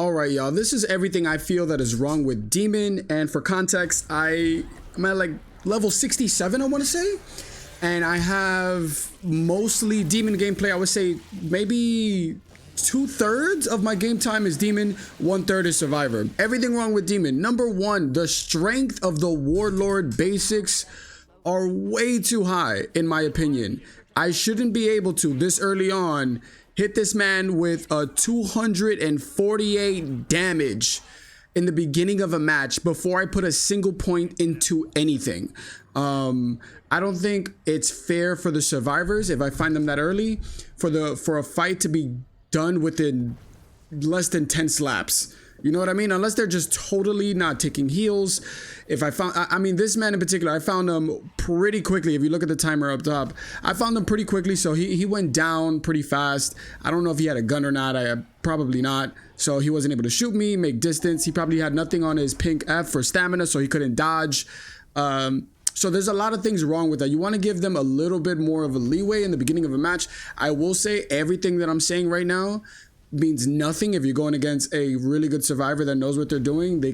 All right, y'all, this is everything I feel that is wrong with Demon, and for context, I'm at like level 67, I want to say, and I have mostly Demon gameplay. I would say maybe 2/3 of my game time is Demon, 1/3 is Survivor. Everything wrong with Demon. Number one, the strength of the Warlord basics are way too high, in my opinion. I shouldn't be able to, this early on, hit this man with a 248 damage in the beginning of a match before I put a single point into anything. I don't think it's fair for the survivors if I find them that early for a fight to be done within less than 10 slaps. You know what I mean? Unless they're just totally not taking heals. If I mean, this man in particular, I found him pretty quickly. If you look at the timer up top, I found him pretty quickly. So he went down pretty fast. I don't know if he had a gun or not. Probably not. So he wasn't able to shoot me, make distance. He probably had nothing on his pink F for stamina, so he couldn't dodge. So there's a lot of things wrong with that. You want to give them a little bit more of a leeway in the beginning of a match. I will say everything that I'm saying right now means nothing if you're going against a really good survivor that knows what they're doing. They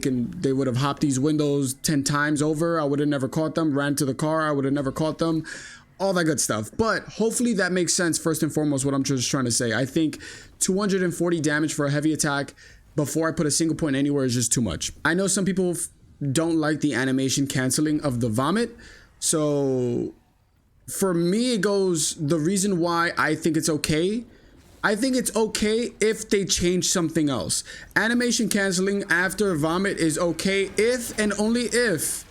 would have hopped these windows 10 times over. I would have never caught them. Ran to the car, I would have never caught them. All that good stuff. But hopefully that makes sense. First and foremost, what I'm just trying to say, I think 240 damage for a heavy attack before I put a single point anywhere is just too much. I know some people don't like the animation canceling of the vomit. So for me, it goes, the reason why I think it's okay, I think it's okay if they change something else. Animation canceling after vomit is okay if and only if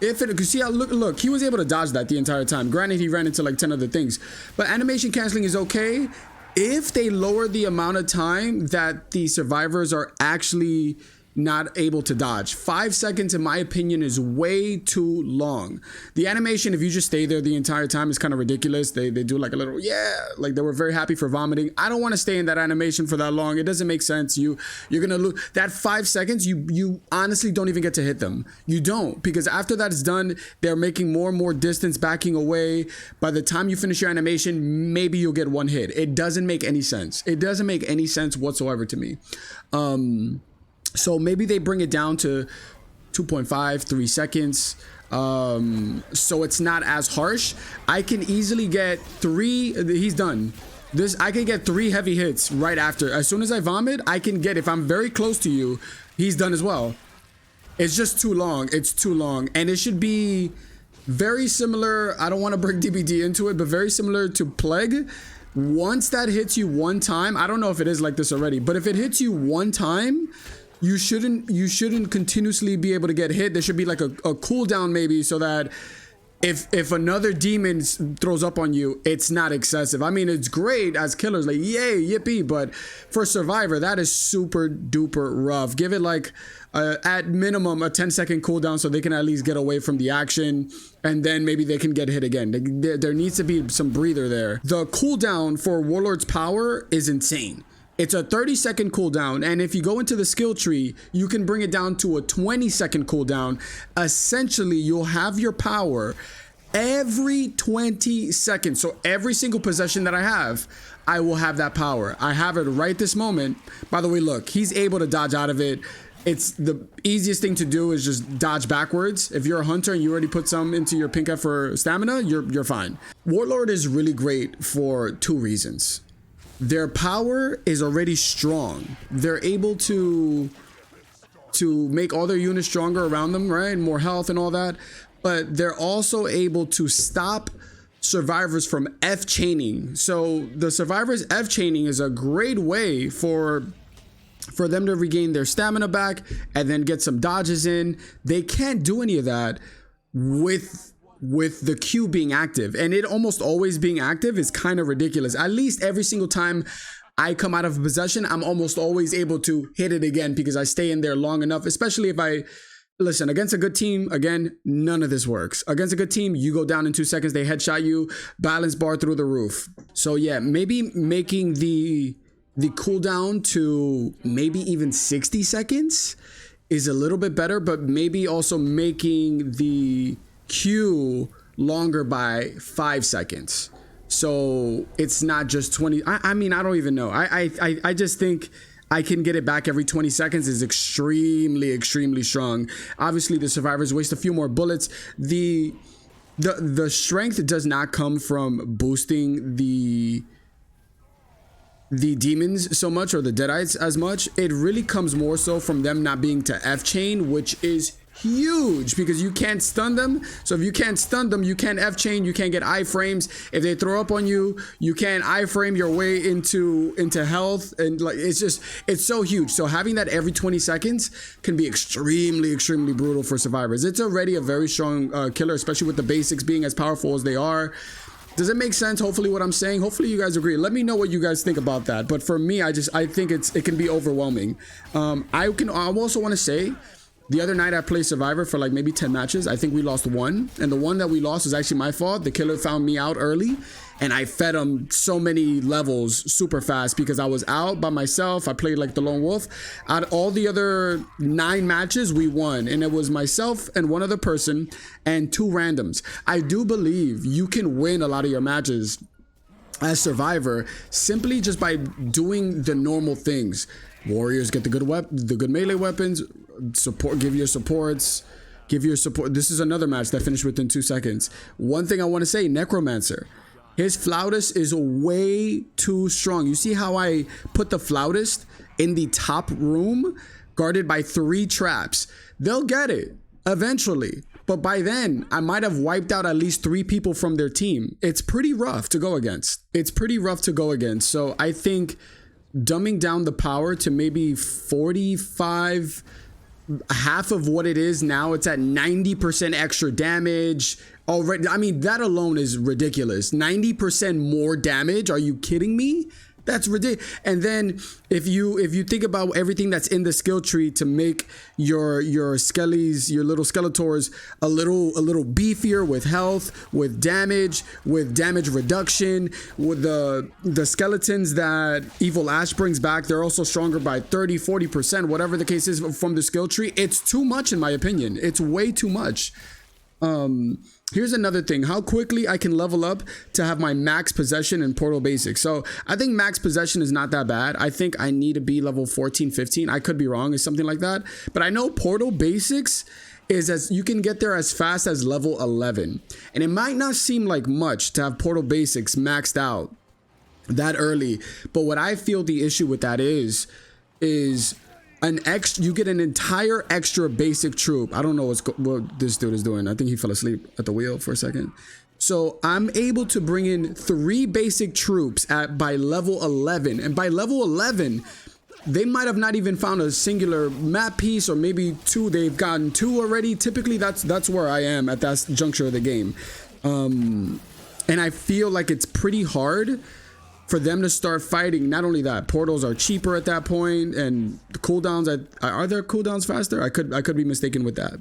it, you see how, look, he was able to dodge that the entire time. Granted, he ran into like 10 other things, but animation canceling is okay if they lower the amount of time that the survivors are actually not able to dodge. 5 seconds, in my opinion, is way too long. The animation, if you just stay there the entire time, is kind of ridiculous. They do like a little, yeah, like they were very happy for vomiting. I don't want to stay in that animation for that long. It doesn't make sense. You're gonna lose that 5 seconds. You honestly don't even get to hit them. You don't, because after that is done, they're making more and more distance, backing away. By the time you finish your animation, maybe you'll get one hit. It doesn't make any sense. It doesn't make any sense whatsoever to me. So maybe they bring it down to 2.5, 3 seconds. So it's not as harsh. I can easily get 3. He's done. I can get 3 heavy hits right after. As soon as I vomit, I can get, if I'm very close to you, he's done as well. It's just too long. It's too long. And it should be very similar. I don't want to bring DBD into it, but very similar to Plague. Once that hits you one time, I don't know if it is like this already, but if it hits you one time, you shouldn't continuously be able to get hit. There should be like a cooldown maybe, so that if another demon throws up on you, it's not excessive. I mean, it's great as killers, like yay, yippee, but for survivor, that is super duper rough. Give it like at minimum a 10-second cooldown so they can at least get away from the action, and then maybe they can get hit again. There needs to be some breather there. The cooldown for Warlord's power is insane. It's a 30-second cooldown, and if you go into the skill tree, you can bring it down to a 20-second cooldown. Essentially, you'll have your power every 20 seconds. So every single possession that I have, I will have that power. I have it right this moment. By the way, look, he's able to dodge out of it. It's the easiest thing to do is just dodge backwards. If you're a hunter and you already put some into your pink F for stamina, you're fine. Warlord is really great for 2 reasons. Their power is already strong. They're able to make all their units stronger around them, right? More health and all that. But they're also able to stop survivors from F chaining. So the survivors F chaining is a great way for them to regain their stamina back and then get some dodges in. They can't do any of that with the Q being active, and it almost always being active is kind of ridiculous. At least every single time I come out of possession, I'm almost always able to hit it again because I stay in there long enough, especially if listen, against a good team, again, none of this works. Against a good team, you go down in 2 seconds, they headshot you, balance bar through the roof. So yeah, maybe making the cooldown to maybe even 60 seconds is a little bit better, but maybe also making the Q longer by 5 seconds, so it's not just 20. I mean, I don't even know. I just think I can get it back every 20 seconds is extremely strong. Obviously, the survivors waste a few more bullets. The strength does not come from boosting the demons so much, or the deadites as much. It really comes more so from them not being to F chain, which is huge because you can't stun them. So if you can't stun them, you can't F chain, you can't get iframes. If they throw up on you, you can't iframe your way into health, and like it's so huge. So having that every 20 seconds can be extremely brutal for survivors. It's already a very strong killer, especially with the basics being as powerful as they are. Does it make sense? Hopefully what I'm saying, hopefully you guys agree. Let me know what you guys think about that. But for me, I think it can be overwhelming. I also want to say, the other night I played Survivor for like maybe 10 matches. I think we lost one, and the one that we lost was actually my fault. The killer found me out early, and I fed him so many levels super fast because I was out by myself. I played like the lone wolf. Out of all the other 9 matches, we won, and it was myself and one other person and 2 randoms. I do believe you can win a lot of your matches as Survivor simply just by doing the normal things. Warriors get the good melee weapons. Give your support. This is another match that finished within 2 seconds. One thing I want to say, Necromancer, his flautist is way too strong. You see how I put the flautist in the top room, guarded by 3 traps? They'll get it eventually, but by then I might have wiped out at least 3 people from their team. It's pretty rough to go against. So I think dumbing down the power to maybe 45, half of what it is now. It's at 90% extra damage already. I mean, that alone is ridiculous. 90% more damage. Are you kidding me? That's ridiculous. And then if you think about everything that's in the skill tree to make your skellies, your little skeletors a little beefier with health, with damage reduction, with the skeletons that Evil Ash brings back, they're also stronger by 30-40%, whatever the case is from the skill tree. It's too much in my opinion. It's way too much. Here's another thing, how quickly I can level up to have my max possession in Portal Basics. So I think max possession is not that bad. I think I need to be level 14, 15. I could be wrong, it's something like that. But I know Portal Basics is you can get there as fast as level 11. And it might not seem like much to have Portal Basics maxed out that early. But what I feel the issue with that is you get an entire extra basic troop. I don't know what this dude is doing. I think he fell asleep at the wheel for a second. So I'm able to bring in 3 basic troops by level 11. And by level 11, they might have not even found a singular map piece, or maybe 2. They've gotten 2 already. Typically, that's where I am at that juncture of the game. And I feel like it's pretty hard for them to start fighting. Not only that, portals are cheaper at that point, and the cooldowns, are there cooldowns faster? I could be mistaken with that.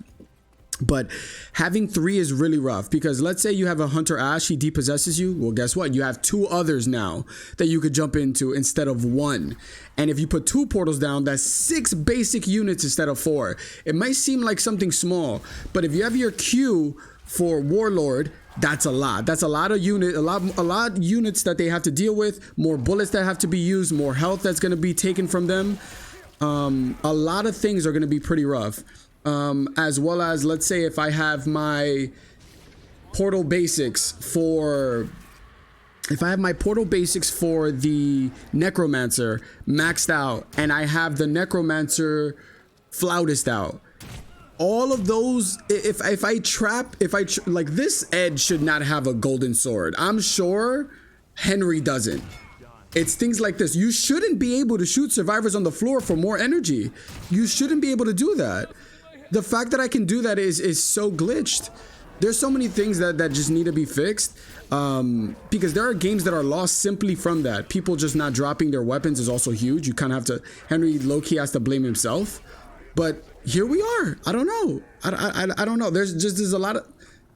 But having 3 is really rough, because let's say you have a Hunter Ash, he depossesses you. Well, guess what? You have 2 others now that you could jump into instead of 1. And if you put 2 portals down, that's 6 basic units instead of 4. It might seem like something small, but if you have your Q for Warlord, that's a lot. That's a lot of units that they have to deal with, more bullets that have to be used, more health that's going to be taken from them. A lot of things are going to be pretty rough. As well as, let's say if I have my Portal Basics for the Necromancer maxed out, and I have the Necromancer flautist out, all of those, if like, this Ed should not have a golden sword. I'm sure Henry doesn't. It's things like this. You shouldn't be able to shoot survivors on the floor for more energy. You shouldn't be able to do that. The fact that I can do that is so glitched. There's so many things that just need to be fixed, because there are games that are lost simply from that. People just not dropping their weapons is also huge. You kind of have to, Henry low-key has to blame himself. But here we are. I don't know. I don't know. There's a lot of,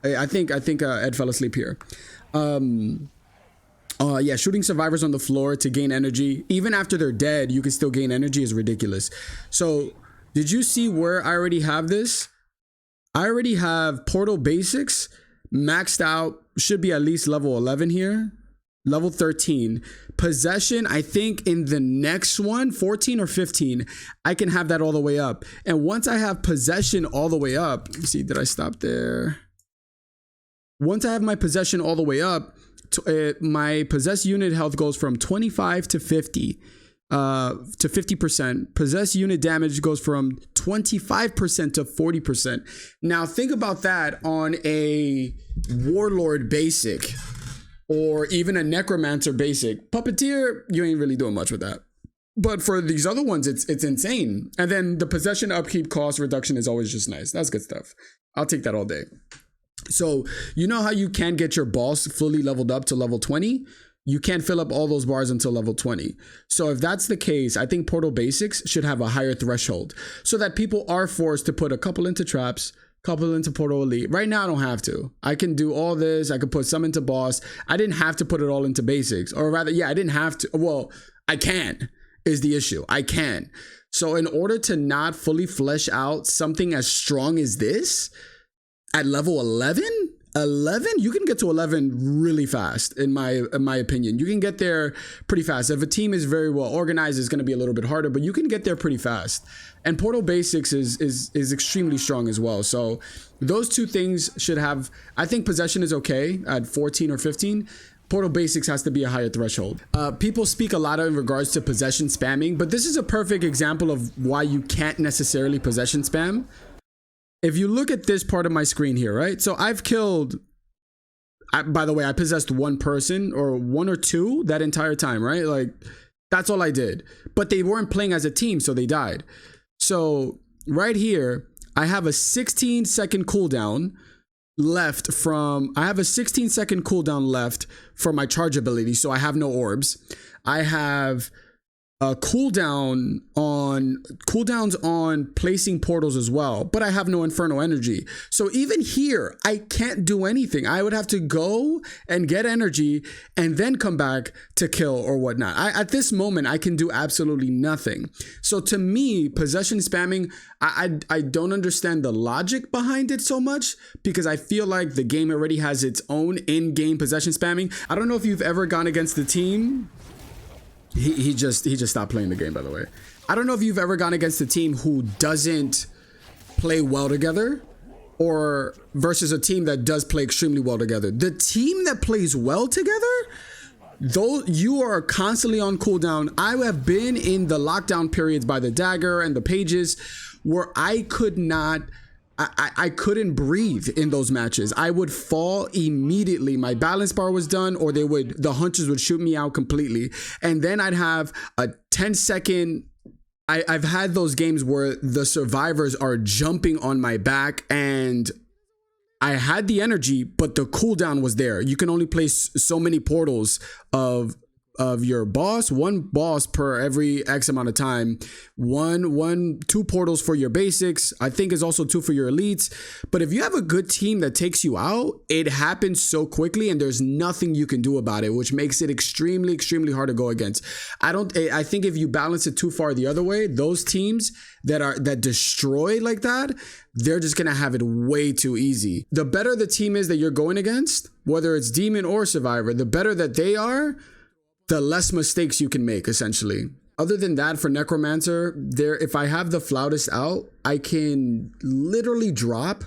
I think Ed fell asleep here. Yeah, shooting survivors on the floor to gain energy, even after they're dead, you can still gain energy, is ridiculous. So did you see where I already have this? I already have Portal Basics maxed out, should be at least level 11 here. level 13. Possession, I think in the next one, 14 or 15, I can have that all the way up. And once I have possession all the way up, let me see, did I stop there? Once I have my possession all the way up, my possessed unit health goes from 25 to 50. To 50%. Possessed unit damage goes from 25% to 40%. Now think about that on a Warlord basic or even a Necromancer basic. Puppeteer, you ain't really doing much with that. But for these other ones, it's insane. And then the possession upkeep cost reduction is always just nice. That's good stuff. I'll take that all day. So you know how you can get your boss fully leveled up to level 20? You can't fill up all those bars until level 20. So if that's the case, I think Portal Basics should have a higher threshold so that people are forced to put a couple into traps, couple into Portal Elite. Right now, I don't have to. I can do all this. I could put some into boss. I didn't have to put it all into basics. Or rather, yeah, I didn't have to. Well, I can is the issue. I can. So in order to not fully flesh out something as strong as this at level 11, you can get to 11 really fast in my opinion. You can get there pretty fast. If a team is very well organized, it's going to be a little bit harder, but you can get there pretty fast. And Portal Basics is extremely strong as well. So those two things should have, I think possession is okay at 14 or 15. Portal Basics has to be a higher threshold. People speak a lot in regards to possession spamming, but this is a perfect example of why you can't necessarily possession spam. If you look at this part of my screen here, right? So I've killed, by the way, I possessed one person or one or two that entire time, right? Like that's all I did, but they weren't playing as a team, so they died. So right here, I have a 16-second cooldown left from, I have a 16-second cooldown left for my charge ability. So I have no orbs. I have a cooldowns on placing portals as well, but I have no infernal energy. So even here, I can't do anything. I would have to go and get energy and then come back to kill or whatnot. At this moment, I can do absolutely nothing. So to me, possession spamming, I don't understand the logic behind it so much because I feel like the game already has its own in-game possession spamming. I don't know if you've ever gone against the team. He just stopped playing the game, by the way. I don't know if you've ever gone against a team who doesn't play well together or versus a team that does play extremely well together. The team that plays well together, though you are constantly on cooldown. I have been in the lockdown periods by the dagger and the pages where I could not, I couldn't breathe in those matches. I would fall immediately. My balance bar was done, or the hunters would shoot me out completely. And then I'd have a 10-second. I've had those games where the survivors are jumping on my back and I had the energy, but the cooldown was there. You can only place so many portals of your boss, one boss per every X amount of time, two portals for your basics. I think is also 2 for your elites. But if you have a good team that takes you out, it happens so quickly and there's nothing you can do about it, which makes it extremely, extremely hard to go against. I think if you balance it too far the other way, those teams that destroy like that, they're just gonna have it way too easy. The better the team is that you're going against, whether it's demon or survivor, the better that they are, the less mistakes you can make, essentially. Other than that, for Necromancer, if I have the flautist out, I can literally drop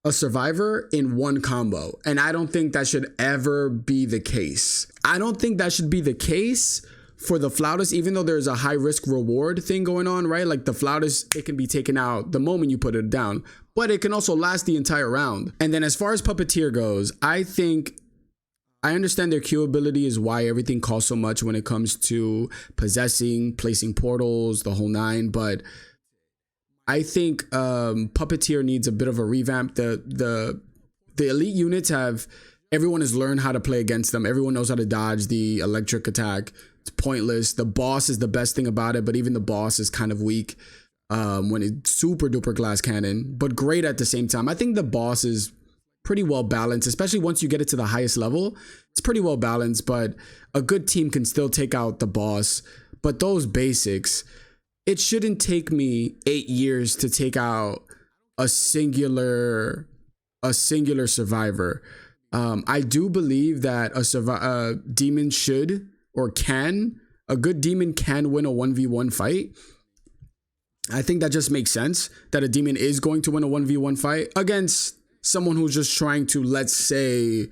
a survivor in one combo. And I don't think that should ever be the case. I don't think that should be the case for the flautist, even though there's a high risk reward thing going on, right? Like the flautist, it can be taken out the moment you put it down, but it can also last the entire round. And then as far as Puppeteer goes, I understand their Q ability is why everything costs so much when it comes to possessing, placing portals, the whole nine. But I think Puppeteer needs a bit of a revamp. The elite units everyone has learned how to play against them. Everyone knows how to dodge the electric attack. It's pointless. The boss is the best thing about it, but even the boss is kind of weak when it's super duper glass cannon, but great at the same time. I think the boss is pretty well balanced, especially once you get it to the highest level. It's pretty well balanced, but a good team can still take out the boss. But those basics, it shouldn't take me 8 years to take out a singular survivor. I do believe that a demon should or can, a good demon can win a 1v1 fight. I think that just makes sense that a demon is going to win a 1v1 fight against someone who's just trying to, let's say,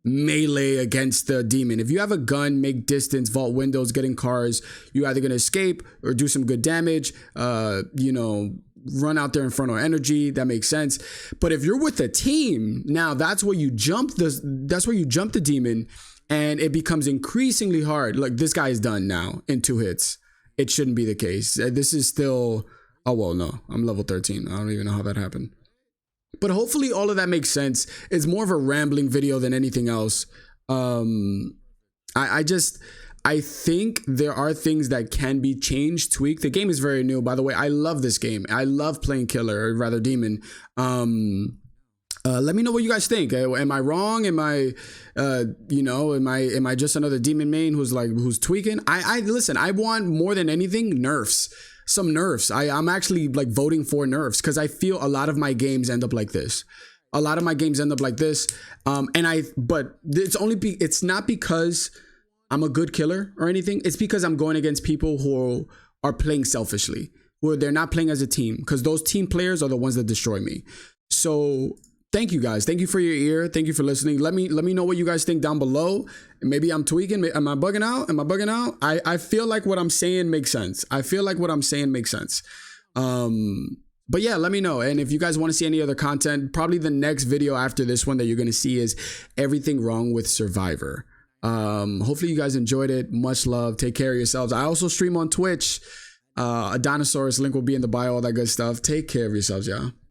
melee against the demon. If you have a gun, make distance, vault windows, get in cars, you're either going to escape or do some good damage, you know, run out there Infernal Energy. That makes sense. But if you're with a team, now that's where you jump the demon, and it becomes increasingly hard. Like, this guy is done now in 2 hits. It shouldn't be the case. This is still, oh, well, no, I'm level 13. I don't even know how that happened. But hopefully all of that makes sense. It's more of a rambling video than anything else. I think there are things that can be changed, tweaked. The game is very new, by the way. I love this game. I love playing Killer, or rather Demon. Let me know what you guys think. Am I wrong? Am I, you know, am I just another Demon main who's tweaking? I listen. I want more than anything nerfs. Some nerfs. I'm actually like voting for nerfs because I feel a lot of my games end up like this. But it's not because I'm a good killer or anything. It's because I'm going against people who are playing selfishly, who they're not playing as a team, because those team players are the ones that destroy me. So thank you guys. Thank you for your ear. Thank you for listening. Let me know what you guys think down below. Maybe I'm tweaking. Am I bugging out? I feel like what I'm saying makes sense. But yeah, let me know. And if you guys want to see any other content, probably the next video after this one that you're going to see is everything wrong with Survivor. Hopefully you guys enjoyed it. Much love. Take care of yourselves. I also stream on Twitch. Adonasaurus link will be in the bio, all that good stuff. Take care of yourselves, y'all.